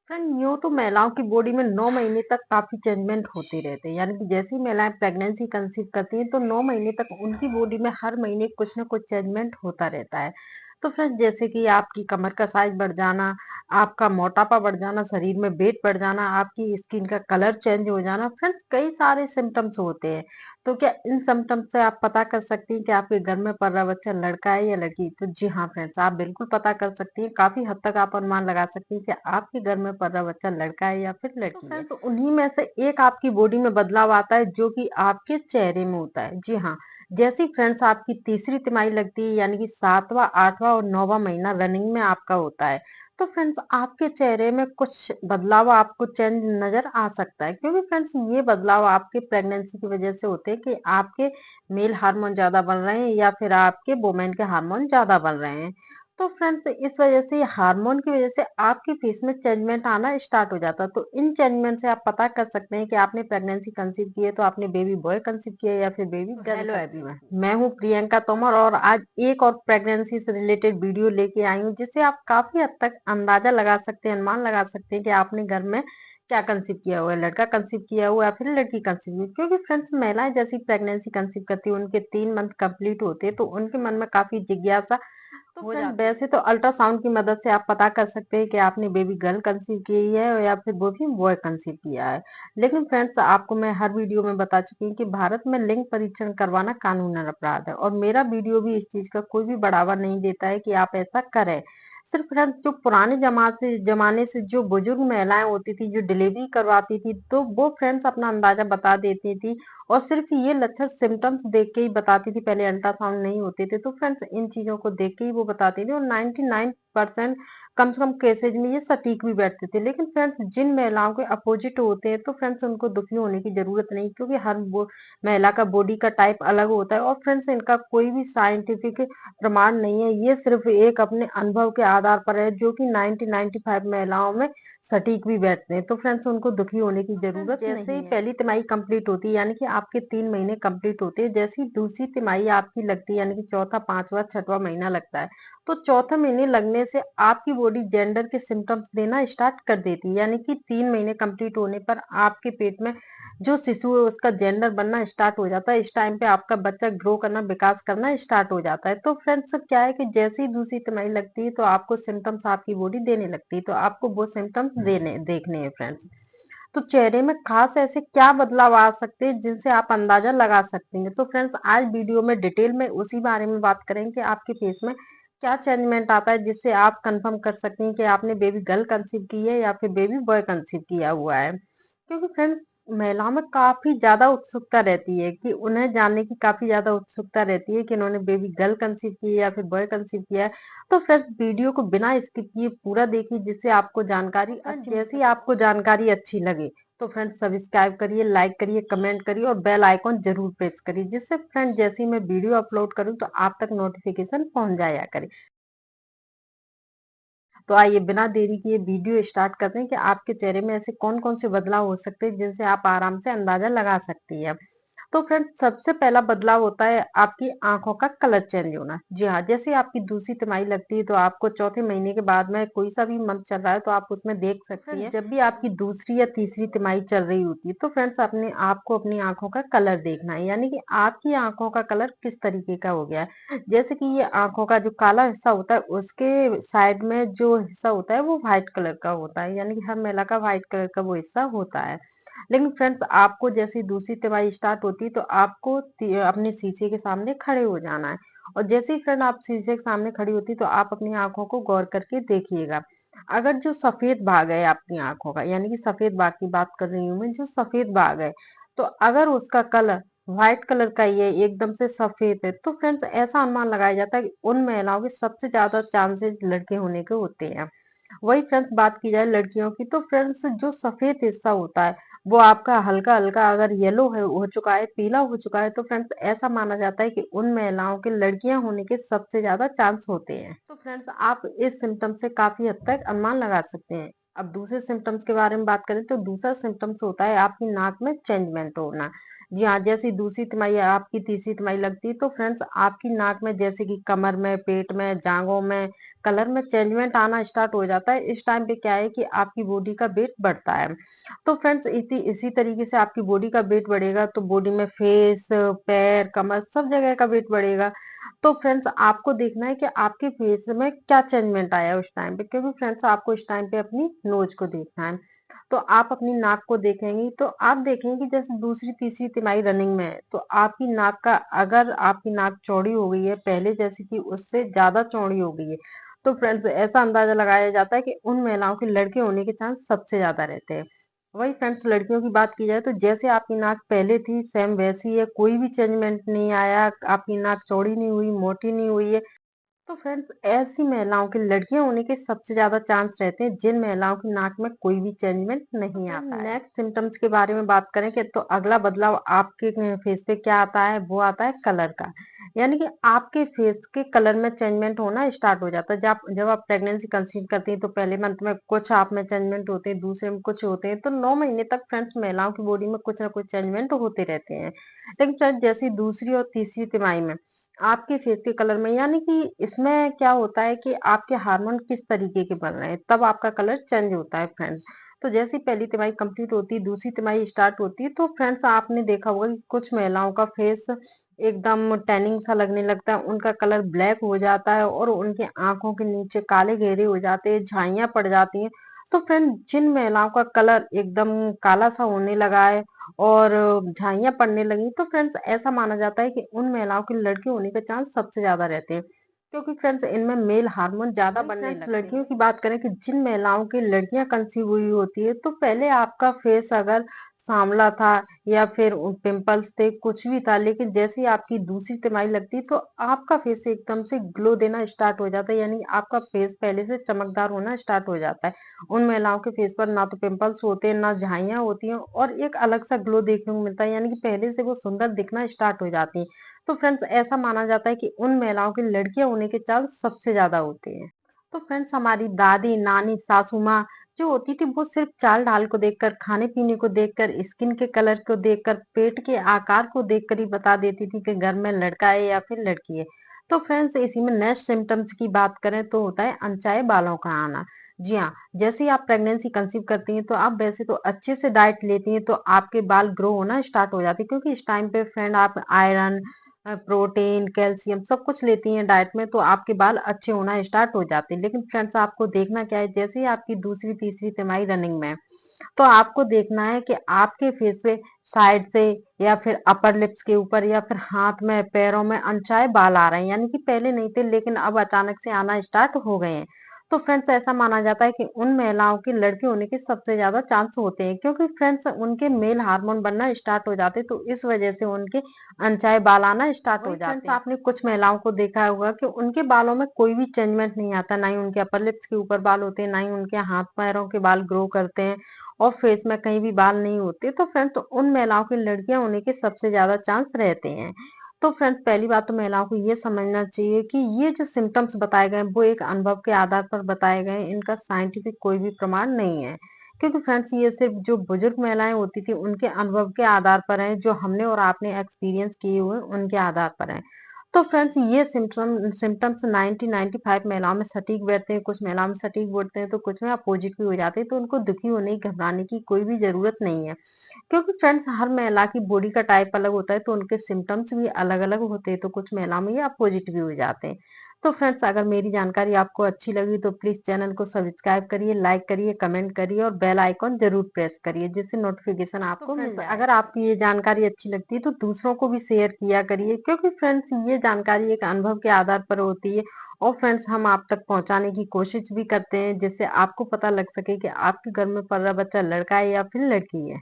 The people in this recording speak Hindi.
फ्रेंड यूँ तो महिलाओं की बॉडी में 9 महीने तक काफ़ी चेंजमेंट होते रहते हैं। यानी कि जैसे ही महिलाएँ प्रेग्नेंसी कंसीव करती हैं तो 9 महीने तक उनकी बॉडी में हर महीने कुछ न कुछ चेंजमेंट होता रहता है। तो फ्रेंड जैसे कि आपकी कमर का साइज़ बढ़ जाना, आपका मोटापा बढ़ जाना, शरीर में वेट बढ़ जाना, आपकी स्किन का कलर चेंज हो जाना, फ्रेंड्स कई सारे सिम्पटम्स होते हैं। तो क्या इन सिम्पटम्स से आप पता कर सकती हैं कि आपके घर में पल रहा बच्चा लड़का है या लड़की? तो जी हाँ फ्रेंड्स, आप बिल्कुल पता कर सकती हैं। काफ़ी हद तक आप अनुमान लगा सकती हैं कि आपके घर में पल रहा बच्चा लड़का है या फिर लड़की है। फ्रेंड्स उन्हीं में से एक आपकी बॉडी में बदलाव आता है जो कि आपके चेहरे में होता है। जी हाँ, जैसे ही फ्रेंड्स आपकी तीसरी तिमाही लगती है यानी कि 7वाँ, 8वाँ और 9वाँ महीना रनिंग में आपका होता है, तो फ्रेंड्स आपके चेहरे में कुछ बदलाव आपको चेंज नज़र आ सकता है, क्योंकि फ्रेंड्स ये बदलाव आपके प्रेगनेंसी की वजह से होते हैं कि आपके मेल हार्मोन ज़्यादा बन रहे हैं या फिर आपके वुमेन के हार्मोन ज़्यादा बन रहे हैं। तो फ्रेंड्स इस वजह से हार्मोन की वजह से आपके फेस में चेंजमेंट आना स्टार्ट हो जाता है। तो इन चेंजमेंट से आप पता कर सकते हैं कि आपने प्रेगनेंसी कंसीव की है तो आपने बेबी बॉय कंसीव किया है या फिर बेबी गर्ल। हेलो एवरीवन, मैं हूँ प्रियंका तोमर और आज एक और प्रेगनेंसी से रिलेटेड वीडियो लेके आई हूँ जिससे आप काफी हद तक अंदाजा लगा सकते हैं, अनुमान लगा सकते हैं कि आपने घर में क्या कंसीव किया हुआ है, लड़का कंसीव किया हुआ है या फिर लड़की कंसीव हुई है। क्योंकि फ्रेंड्स महिलाएं जैसी प्रेगनेंसी कंसीव करती है उनके 3 मंथ कंप्लीट होते हैं तो उनके मन में काफी जिज्ञासा तो हो फ्रेंड वैसे तो अल्ट्रासाउंड की मदद से आप पता कर सकते हैं कि आपने बेबी गर्ल कंसीव की है या फिर वो भी बॉय कंसीव किया है। लेकिन फ्रेंड्स आपको मैं हर वीडियो में बता चुकी हूँ कि भारत में लिंग परीक्षण करवाना कानूनन अपराध है और मेरा वीडियो भी इस चीज का कोई भी बढ़ावा नहीं देता है कि आप ऐसा करें। सिर्फ फ्रेंड्स जो पुराने जमाने से जो बुजुर्ग महिलाएं होती थी जो डिलीवरी करवाती थी तो वो फ्रेंड्स अपना अंदाजा बता देती थी और सिर्फ ये लक्षण सिम्टम्स देख के ही बताती थी, पहले अल्ट्रासाउंड नहीं होते थे। तो फ्रेंड्स इन चीजों को देख के ही वो बताती थी और 99% कम से कम केसेज में ये सटीक भी बैठते थे। लेकिन फ्रेंड्स जिन महिलाओं के अपोजिट होते हैं तो फ्रेंड्स उनको दुखी होने की जरूरत नहीं, क्योंकि हर वो महिला का बॉडी का टाइप अलग होता है और फ्रेंड्स इनका कोई भी साइंटिफिक प्रमाण नहीं है। ये सिर्फ एक अपने अनुभव के आधार पर है जो कि 90-95 महिलाओं में सटीक भी बैठते हैं। तो फ्रेंड्स उनको दुखी होने की जरूरत नहीं है। जैसे ही पहली तिमाही कंप्लीट होती है यानी कि आपके 3 महीने कंप्लीट होते हैं, जैसे ही दूसरी तिमाही आपकी लगती है यानी कि चौथा, पांचवा, छठवां महीना लगता है तो चौथे महीने लगने से आपकी बॉडी जेंडर के सिम्टम्स देना स्टार्ट कर देती है। यानी कि 3 महीने कंप्लीट होने पर आपके पेट में जो शिशु है उसका जेंडर बनना स्टार्ट हो जाता है। इस टाइम पे आपका बच्चा ग्रो करना, विकास करना स्टार्ट हो जाता है। तो फ्रेंड्स क्या है कि जैसे ही दूसरी तिमाही लगती है तो आपको सिम्टम्स आपकी बॉडी देने लगती है, तो आपको वो सिम्टम्स देने देखने हैं फ्रेंड्स। तो चेहरे में खास ऐसे क्या बदलाव आ सकते हैं जिनसे आप अंदाजा लगा सकते हैं? तो फ्रेंड्स आज वीडियो में डिटेल में उसी बारे में बात करेंगे कि आपके फेस में क्या चेंजमेंट आता है जिससे आप कंफर्म कर सकते हैं कि आपने बेबी गर्ल कंसीव की है या फिर बेबी बॉय कंसीव किया हुआ है। क्योंकि फ्रेंड्स महिलाओं में काफी ज्यादा उत्सुकता रहती है कि उन्हें जानने की काफी ज्यादा उत्सुकता रहती है कि उन्होंने बेबी गर्ल कंसीव की है या फिर बॉय कंसीव किया है। तो फ्रेंड्स वीडियो को बिना स्किप किए पूरा देखिए जिससे आपको जानकारी अच्छी, जैसी आपको जानकारी अच्छी लगे तो फ्रेंड्स सब्सक्राइब करिए, लाइक करिए, कमेंट करिए और बेल आइकॉन जरूर प्रेस करिए जिससे फ्रेंड जैसे ही मैं वीडियो अपलोड करूं तो आप तक नोटिफिकेशन पहुंच जाया करे। तो आइए बिना देरी किए वीडियो स्टार्ट करते हैं कि आपके चेहरे में ऐसे कौन कौन से बदलाव हो सकते हैं जिनसे आप आराम से अंदाजा लगा सकती है। तो फ्रेंड्स सबसे पहला बदलाव होता है आपकी आंखों का कलर चेंज होना। जी हाँ, जैसे आपकी दूसरी तिमाही लगती है तो आपको चौथे महीने के बाद में कोई सा भी मंथ चल रहा है तो आप उसमें देख सकती हैं। जब भी आपकी दूसरी या तीसरी तिमाही चल रही होती है तो फ्रेंड्स अपने आपको अपनी आंखों का कलर देखना है, यानी कि आपकी आंखों का कलर किस तरीके का हो गया है। जैसे कि ये आंखों का जो काला हिस्सा होता है उसके साइड में जो हिस्सा होता है वो व्हाइट कलर का होता है, यानी कि हर महिला का व्हाइट कलर का वो हिस्सा होता है। लेकिन फ्रेंड्स आपको जैसे दूसरी तिमाही स्टार्ट होती है तो आपको अपने शीशे के सामने खड़े हो जाना है और जैसे ही फ्रेंड आप शीशे के सामने खड़ी होती तो आप अपनी आंखों को गौर करके देखिएगा। अगर जो सफेद भाग है आपकी आंखों का, यानी कि सफेद भाग की बात कर रही हूँ मैं, जो सफेद भाग है तो अगर उसका कलर व्हाइट कलर का ही है, एकदम से सफेद है, तो फ्रेंड्स ऐसा अनुमान लगाया जाता है कि उन महिलाओं के सबसे ज्यादा चांसेस लड़के होने के होते हैं। वही फ्रेंड्स बात की जाए लड़कियों की तो फ्रेंड्स जो सफेद हिस्सा होता है वो आपका हल्का हल्का अगर येलो है हो चुका है, पीला हो चुका है, तो फ्रेंड्स ऐसा माना जाता है कि उन महिलाओं के लड़कियां होने के सबसे ज्यादा चांस होते हैं। तो फ्रेंड्स आप इस सिम्टम से काफी हद तक अनुमान लगा सकते हैं। अब दूसरे सिम्टम्स के बारे में बात करें तो दूसरा सिम्टम्स होता है आपकी नाक में चेंजमेंट होना। जी हाँ, जैसे दूसरी तिमाही आपकी तीसरी तिमाही लगती है तो फ्रेंड्स आपकी नाक में जैसे कि कमर में, पेट में, जाँघों में, कलर में चेंजमेंट आना स्टार्ट हो जाता है। इस टाइम पे क्या है कि आपकी बॉडी का वेट बढ़ता है। तो फ्रेंड्स इसी तरीके से आपकी बॉडी का वेट बढ़ेगा तो बॉडी में फेस, पैर, कमर सब जगह का वेट बढ़ेगा। तो फ्रेंड्स आपको देखना है कि आपके फेस में क्या चेंजमेंट आया है उस टाइम पे, क्योंकि फ्रेंड्स आपको इस टाइम पे अपनी नोज को देखना है। तो आप अपनी नाक को देखेंगी तो आप देखेंगे कि जैसे दूसरी तीसरी तिमाही रनिंग में है तो आपकी नाक का, अगर आपकी नाक चौड़ी हो गई है पहले जैसे कि उससे ज्यादा चौड़ी हो गई है, तो फ्रेंड्स ऐसा अंदाजा लगाया जाता है कि उन महिलाओं के लड़के होने के चांस सबसे ज्यादा रहते हैं। वही फ्रेंड्स लड़कियों की बात की जाए तो जैसे आपकी नाक पहले थी सेम वैसी है, कोई भी चेंजमेंट नहीं आया, आपकी नाक चौड़ी नहीं हुई, मोटी नहीं हुई है, तो फ्रेंड्स ऐसी महिलाओं के लड़कियां होने के सबसे ज्यादा चांस रहते हैं जिन महिलाओं की नाक में कोई भी चेंजमेंट नहीं आता है। नेक्स्ट सिम्टम्स के बारे में बात करें कि तो अगला बदलाव आपके फेस पे क्या आता है, वो आता है कलर का। यानी कि आपके फेस के कलर में चेंजमेंट होना स्टार्ट हो जाता है। जब जब आप प्रेगनेंसी कंसीव करती हैं तो पहले मंथ में कुछ आप में चेंजमेंट होते हैं, दूसरे में कुछ होते हैं, तो 9 महीने तक फ्रेंड्स महिलाओं की बॉडी में कुछ ना कुछ चेंजमेंट होते रहते हैं। लेकिन फ्रेंड्स जैसे दूसरी और तीसरी तिमाही में आपके फेस के कलर में, यानी कि इसमें क्या होता है कि आपके हार्मोन किस तरीके के बन रहे हैं तब आपका कलर चेंज होता है फ्रेंड्स। तो जैसे ही पहली तिमाही कंप्लीट होती है दूसरी तिमाही स्टार्ट होती है तो फ्रेंड्स आपने देखा होगा कि कुछ महिलाओं का फेस एकदम टैनिंग सा लगने लगता है, उनका कलर ब्लैक हो जाता है और उनके आंखों के नीचे काले घेरे हो जाते हैं, झाइयां पड़ जाती हैं। तो फ्रेंड जिन महिलाओं का कलर एकदम काला सा होने लगा है और झाइयां पड़ने लगी तो फ्रेंड्स ऐसा माना जाता है कि उन महिलाओं के लड़के होने के चांस सबसे ज्यादा रहते हैं, क्योंकि फ्रेंड्स इनमें मेल हार्मोन ज्यादा बनने लगते हैं। लड़कियों की बात करें कि जिन महिलाओं की लड़कियां कंसीव हुई होती है तो पहले आपका फेस अगर सांवला था या फिर पिंपल्स थे, कुछ भी था, लेकिन जैसे ही आपकी दूसरी तिमाही लगती है तो आपका फेस एकदम से ग्लो देना स्टार्ट हो जाता है, यानी आपका फेस पहले से चमकदार होना स्टार्ट हो जाता है। उन महिलाओं के फेस पर ना तो पिंपल्स होते हैं, ना झाइयां होती हैं और एक अलग सा ग्लो देखने को मिलता है, यानी कि पहले से वो सुंदर दिखना स्टार्ट हो जाती है। तो फ्रेंड्स ऐसा माना जाता है कि उन महिलाओं की लड़कियां होने के चांस सबसे ज्यादा होते हैं। तो फ्रेंड्स हमारी दादी, नानी, सासू माँ जो होती थी वो सिर्फ चाल ढाल को देखकर, खाने पीने को देखकर, स्किन के कलर को देखकर, पेट के आकार को देखकर ही बता देती थी कि घर में लड़का है या फिर लड़की है। तो फ्रेंड्स इसी में नेक्स्ट सिम्टम्स की बात करें तो होता है अनचाहे बालों का आना। जी हाँ, जैसे ही आप प्रेगनेंसी कंसीव करती हैं तो आप वैसे तो अच्छे से डाइट लेती हैं तो आपके बाल ग्रो होना स्टार्ट हो जाते हैं, क्योंकि इस टाइम पे फ्रेंड आप आयरन, प्रोटीन, कैल्शियम सब कुछ लेती हैं डाइट में तो आपके बाल अच्छे होना स्टार्ट हो जाते हैं। लेकिन फ्रेंड्स आपको देखना क्या है, जैसे ही आपकी दूसरी तीसरी तिमाही रनिंग में है तो आपको देखना है कि आपके फेस पे साइड से या फिर अपर लिप्स के ऊपर या फिर हाथ में, पैरों में अनचाहे बाल आ रहे हैं, यानी कि पहले नहीं थे लेकिन अब अचानक से आना स्टार्ट हो गए हैं। तो फ्रेंड्स ऐसा माना जाता है कि उन महिलाओं के लड़के होने के सबसे ज्यादा चांस होते हैं, क्योंकि फ्रेंड्स उनके मेल हार्मोन बनना स्टार्ट हो जाते हैं तो इस वजह से उनके अनचाहे बाल आना स्टार्ट हो जाते हैं। आपने कुछ महिलाओं को देखा होगा कि उनके बालों में कोई भी चेंजमेंट नहीं आता, ना ही उनके अपर लिप्स के ऊपर बाल होते हैं, ना ही उनके हाथ पैरों के बाल ग्रो करते हैं और फेस में कहीं भी बाल नहीं होते। तो फ्रेंड्स उन महिलाओं की लड़कियां होने के सबसे ज्यादा चांस रहते हैं। तो फ्रेंड्स पहली बात तो महिलाओं को ये समझना चाहिए कि ये जो सिम्टम्स बताए गए हैं वो एक अनुभव के आधार पर बताए गए हैं, इनका साइंटिफिक कोई भी प्रमाण नहीं है, क्योंकि फ्रेंड्स ये सिर्फ जो बुजुर्ग महिलाएं होती थी उनके अनुभव के आधार पर है, जो हमने और आपने एक्सपीरियंस किए हुए उनके आधार पर है। तो फ्रेंड्स ये सिम्टम्स 90-95 महिलाओं में सटीक बैठते हैं, कुछ महिलाओं में सटीक बैठते हैं तो कुछ में अपोजिट भी हो जाते हैं, तो उनको दुखी होने घबराने की कोई भी जरूरत नहीं है, क्योंकि फ्रेंड्स हर महिला की बॉडी का टाइप अलग होता है तो उनके सिम्टम्स भी अलग अलग होते हैं, तो कुछ महिलाओं में ये अपोजिट भी हो जाते हैं। तो फ्रेंड्स अगर मेरी जानकारी आपको अच्छी लगी तो प्लीज चैनल को सब्सक्राइब करिए, लाइक करिए, कमेंट करिए और बेल आइकॉन जरूर प्रेस करिए जिससे नोटिफिकेशन आपको मिल जाए। अगर आपकी ये जानकारी अच्छी लगती है तो दूसरों को भी शेयर किया करिए, क्योंकि फ्रेंड्स ये जानकारी एक अनुभव के आधार पर होती है और फ्रेंड्स हम आप तक पहुंचाने की कोशिश भी करते हैं जिससे आपको पता लग सके कि आपके घर में पल रहा बच्चा लड़का है या फिर लड़की है।